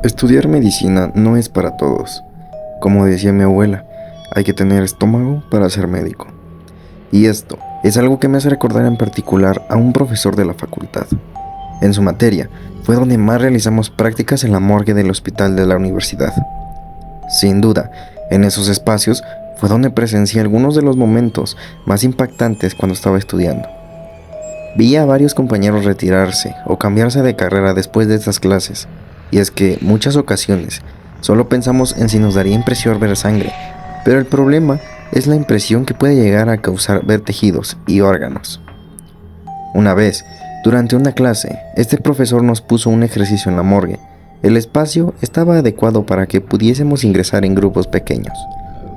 Estudiar medicina no es para todos. Como decía mi abuela, hay que tener estómago para ser médico. Y esto es algo que me hace recordar en particular a un profesor de la facultad. En su materia fue donde más realizamos prácticas en la morgue del hospital de la universidad. Sin duda, en esos espacios fue donde presencié algunos de los momentos más impactantes cuando estaba estudiando. Vi a varios compañeros retirarse o cambiarse de carrera después de estas clases, y es que muchas ocasiones solo pensamos en si nos daría impresión ver sangre, pero el problema es la impresión que puede llegar a causar ver tejidos y órganos. Una vez, durante una clase, este profesor nos puso un ejercicio en la morgue. El espacio estaba adecuado para que pudiésemos ingresar en grupos pequeños.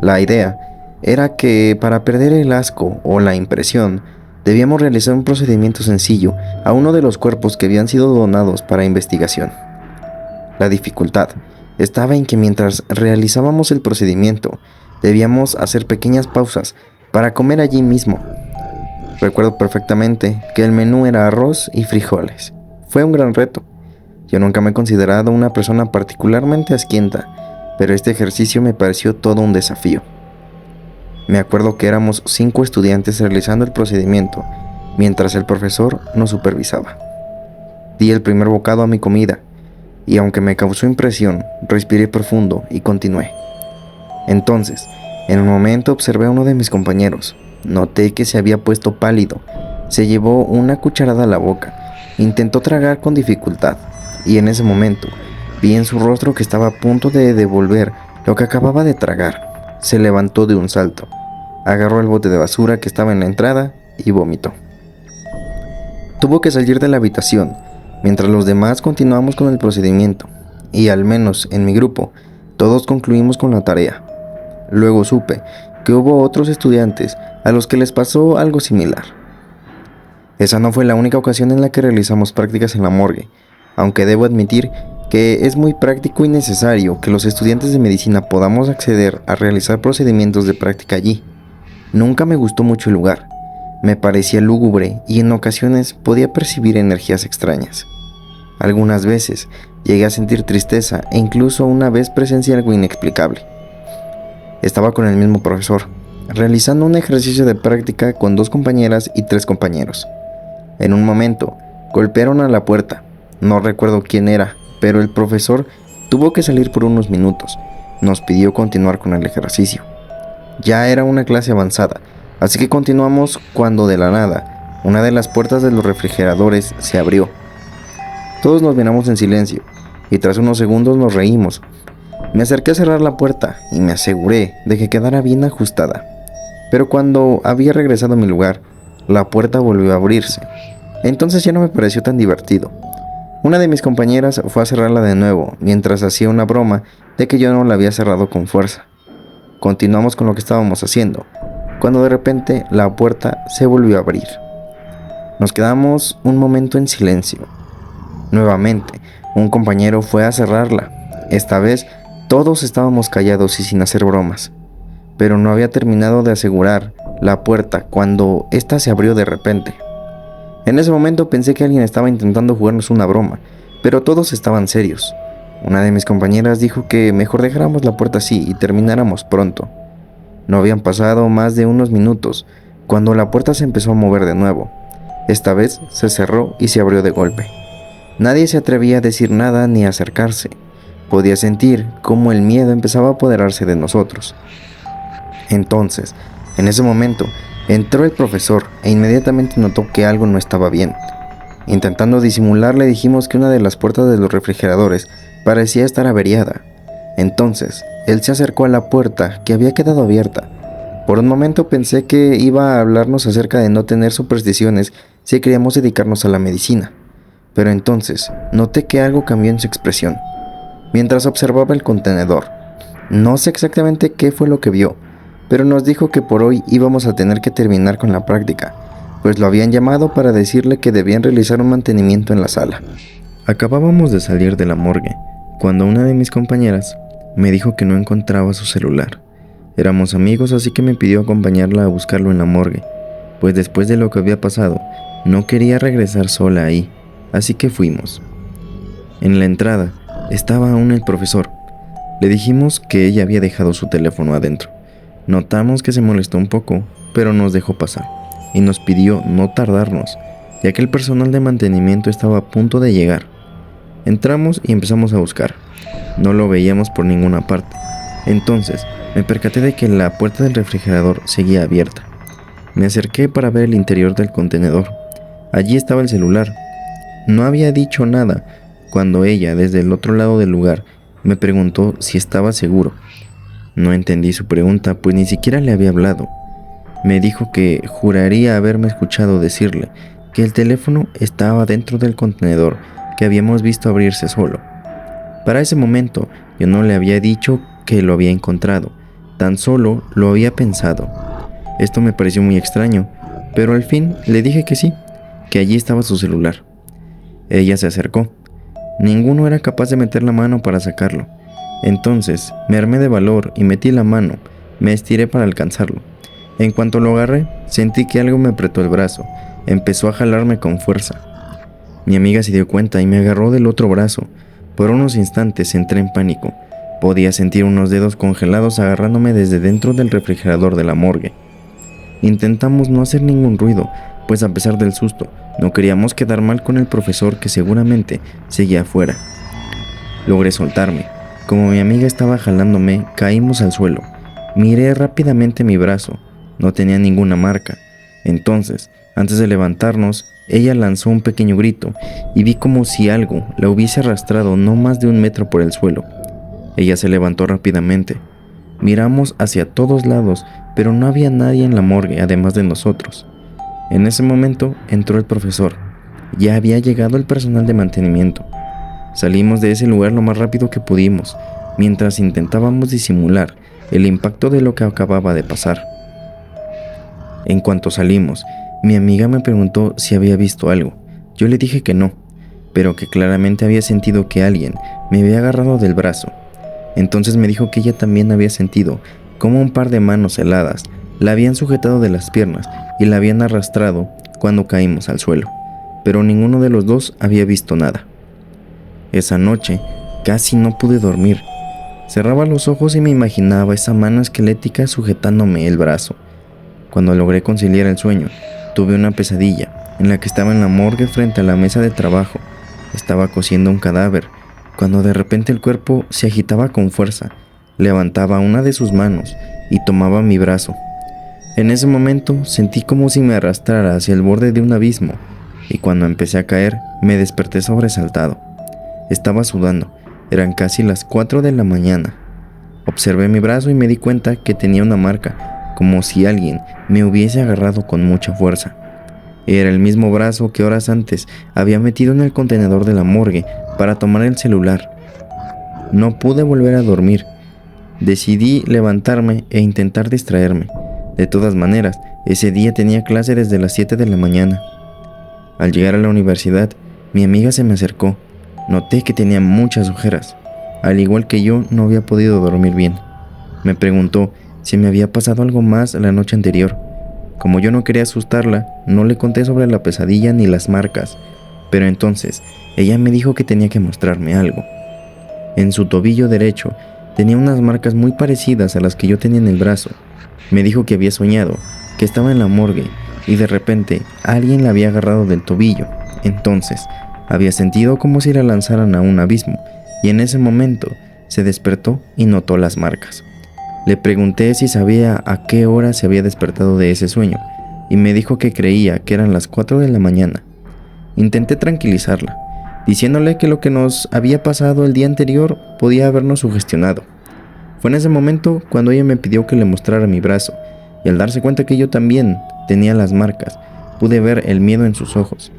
La idea era que para perder el asco o la impresión, debíamos realizar un procedimiento sencillo a uno de los cuerpos que habían sido donados para investigación. La dificultad estaba en que mientras realizábamos el procedimiento, debíamos hacer pequeñas pausas para comer allí mismo. Recuerdo perfectamente que el menú era arroz y frijoles. Fue un gran reto. Yo nunca me he considerado una persona particularmente asquienta, pero este ejercicio me pareció todo un desafío. Me acuerdo que éramos 5 estudiantes realizando el procedimiento, mientras el profesor nos supervisaba. Di el primer bocado a mi comida, y aunque me causó impresión, respiré profundo y continué. Entonces, en un momento observé a uno de mis compañeros. Noté que se había puesto pálido. Se llevó una cucharada a la boca. Intentó tragar con dificultad, y en ese momento vi en su rostro que estaba a punto de devolver lo que acababa de tragar. Se levantó de un salto, agarró el bote de basura que estaba en la entrada y vomitó. Tuvo que salir de la habitación, mientras los demás continuamos con el procedimiento, y al menos en mi grupo, todos concluimos con la tarea. Luego supe que hubo otros estudiantes a los que les pasó algo similar. Esa no fue la única ocasión en la que realizamos prácticas en la morgue, aunque debo admitir que es muy práctico y necesario que los estudiantes de medicina podamos acceder a realizar procedimientos de práctica allí. Nunca me gustó mucho el lugar, me parecía lúgubre y en ocasiones podía percibir energías extrañas. Algunas veces llegué a sentir tristeza e incluso una vez presencié algo inexplicable. Estaba con el mismo profesor, realizando un ejercicio de práctica con 2 compañeras y 3 compañeros. En un momento, golpearon a la puerta. No recuerdo quién era, pero el profesor tuvo que salir por unos minutos. Nos pidió continuar con el ejercicio. Ya era una clase avanzada, así que continuamos cuando de la nada, una de las puertas de los refrigeradores se abrió. Todos nos miramos en silencio, y tras unos segundos nos reímos. Me acerqué a cerrar la puerta y me aseguré de que quedara bien ajustada. Pero cuando había regresado a mi lugar, la puerta volvió a abrirse. Entonces ya no me pareció tan divertido. Una de mis compañeras fue a cerrarla de nuevo, mientras hacía una broma de que yo no la había cerrado con fuerza. Continuamos con lo que estábamos haciendo, cuando de repente la puerta se volvió a abrir. Nos quedamos un momento en silencio. Nuevamente, un compañero fue a cerrarla. Esta vez, todos estábamos callados y sin hacer bromas. Pero no había terminado de asegurar la puerta cuando ésta se abrió de repente. En ese momento pensé que alguien estaba intentando jugarnos una broma, pero todos estaban serios. Una de mis compañeras dijo que mejor dejáramos la puerta así y termináramos pronto. No habían pasado más de unos minutos cuando la puerta se empezó a mover de nuevo. Esta vez se cerró y se abrió de golpe. Nadie se atrevía a decir nada ni a acercarse. Podía sentir cómo el miedo empezaba a apoderarse de nosotros. Entonces, en ese momento, entró el profesor e inmediatamente notó que algo no estaba bien. Intentando disimular, le dijimos que una de las puertas de los refrigeradores parecía estar averiada. Entonces, él se acercó a la puerta que había quedado abierta. Por un momento pensé que iba a hablarnos acerca de no tener supersticiones si queríamos dedicarnos a la medicina. Pero entonces, noté que algo cambió en su expresión. Mientras observaba el contenedor, no sé exactamente qué fue lo que vio, pero nos dijo que por hoy íbamos a tener que terminar con la práctica, pues lo habían llamado para decirle que debían realizar un mantenimiento en la sala. Acabábamos de salir de la morgue, cuando una de mis compañeras me dijo que no encontraba su celular. Éramos amigos, así que me pidió acompañarla a buscarlo en la morgue, pues después de lo que había pasado, no quería regresar sola ahí, así que fuimos. En la entrada, Estaba aún el profesor. Le dijimos que ella había dejado su teléfono adentro. Notamos que se molestó un poco, pero nos dejó pasar y nos pidió no tardarnos, ya que el personal de mantenimiento estaba a punto de llegar. Entramos y empezamos a buscar. No lo veíamos por ninguna parte. Entonces me percaté de que la puerta del refrigerador seguía abierta. Me acerqué para ver el interior del contenedor. Allí estaba el celular. No había dicho nada cuando ella, desde el otro lado del lugar, me preguntó si estaba seguro. No entendí su pregunta, pues ni siquiera le había hablado. Me dijo que juraría haberme escuchado decirle que el teléfono estaba dentro del contenedor que habíamos visto abrirse solo. Para ese momento yo no le había dicho que lo había encontrado, tan solo lo había pensado. Esto me pareció muy extraño, pero al fin le dije que sí, que allí estaba su celular. Ella se acercó. Ninguno era capaz de meter la mano para sacarlo. Entonces me armé de valor y metí la mano, me estiré para alcanzarlo. En cuanto lo agarré, sentí que algo me apretó el brazo, empezó a jalarme con fuerza. Mi amiga se dio cuenta y me agarró del otro brazo. Por unos instantes entré en pánico. Podía sentir unos dedos congelados agarrándome desde dentro del refrigerador de la morgue. Intentamos no hacer ningún ruido, pues a pesar del susto, no queríamos quedar mal con el profesor que seguramente seguía afuera. Logré soltarme. Como mi amiga estaba jalándome, caímos al suelo. Miré rápidamente mi brazo. No tenía ninguna marca. Entonces, antes de levantarnos, ella lanzó un pequeño grito y vi como si algo la hubiese arrastrado no más de 1 metro por el suelo. Ella se levantó rápidamente. Miramos hacia todos lados, pero no había nadie en la morgue además de nosotros. En ese momento entró el profesor. Ya había llegado el personal de mantenimiento. Salimos de ese lugar lo más rápido que pudimos, mientras intentábamos disimular el impacto de lo que acababa de pasar. En cuanto salimos, mi amiga me preguntó si había visto algo. Yo le dije que no, pero que claramente había sentido que alguien me había agarrado del brazo. Entonces me dijo que ella también había sentido como un par de manos heladas la habían sujetado de las piernas y la habían arrastrado cuando caímos al suelo, pero ninguno de los dos había visto nada. Esa noche casi no pude dormir. Cerraba los ojos y me imaginaba esa mano esquelética sujetándome el brazo. Cuando logré conciliar el sueño, tuve una pesadilla en la que estaba en la morgue frente a la mesa de trabajo. Estaba cosiendo un cadáver, cuando de repente el cuerpo se agitaba con fuerza. Levantaba una de sus manos y tomaba mi brazo. En ese momento sentí como si me arrastrara hacia el borde de un abismo, y cuando empecé a caer, me desperté sobresaltado. Estaba sudando, eran casi las 4 de la mañana. Observé mi brazo y me di cuenta que tenía una marca, como si alguien me hubiese agarrado con mucha fuerza. Era el mismo brazo que horas antes había metido en el contenedor de la morgue para tomar el celular. No pude volver a dormir. Decidí levantarme e intentar distraerme. De todas maneras, ese día tenía clase desde las 7 de la mañana. Al llegar a la universidad, mi amiga se me acercó. Noté que tenía muchas ojeras. Al igual que yo, no había podido dormir bien. Me preguntó si me había pasado algo más la noche anterior. Como yo no quería asustarla, no le conté sobre la pesadilla ni las marcas. Pero entonces, ella me dijo que tenía que mostrarme algo. En su tobillo derecho, tenía unas marcas muy parecidas a las que yo tenía en el brazo. Me dijo que había soñado, que estaba en la morgue, y de repente alguien la había agarrado del tobillo. Entonces, había sentido como si la lanzaran a un abismo, y en ese momento se despertó y notó las marcas. Le pregunté si sabía a qué hora se había despertado de ese sueño, y me dijo que creía que eran las 4 de la mañana. Intenté tranquilizarla, diciéndole que lo que nos había pasado el día anterior podía habernos sugestionado. Fue en ese momento cuando ella me pidió que le mostrara mi brazo, y al darse cuenta que yo también tenía las marcas, pude ver el miedo en sus ojos.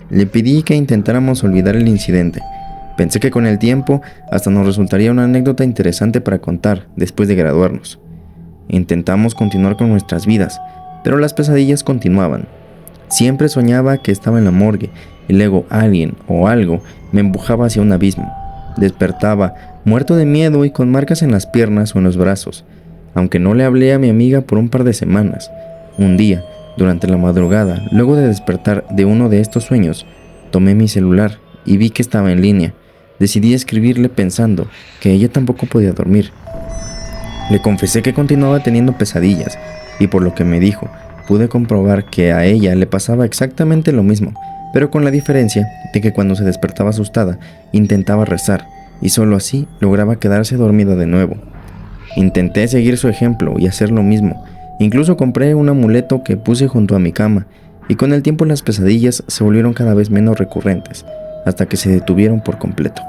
Le pedí que intentáramos olvidar el incidente. Pensé que con el tiempo hasta nos resultaría una anécdota interesante para contar después de graduarnos. Intentamos continuar con nuestras vidas, pero las pesadillas continuaban. Siempre soñaba que estaba en la morgue y luego alguien o algo me empujaba hacia un abismo. Despertaba, muerto de miedo y con marcas en las piernas o en los brazos. Aunque no le hablé a mi amiga por un par de semanas, un día, durante la madrugada, luego de despertar de uno de estos sueños, tomé mi celular y vi que estaba en línea. decidí escribirle pensando que ella tampoco podía dormir. Le confesé que continuaba teniendo pesadillas y por lo que me dijo, pude comprobar que a ella le pasaba exactamente lo mismo, pero con la diferencia de que cuando se despertaba asustada, intentaba rezar y solo así lograba quedarse dormida de nuevo. Intenté seguir su ejemplo y hacer lo mismo. Incluso compré un amuleto que puse junto a mi cama y con el tiempo las pesadillas se volvieron cada vez menos recurrentes, hasta que se detuvieron por completo.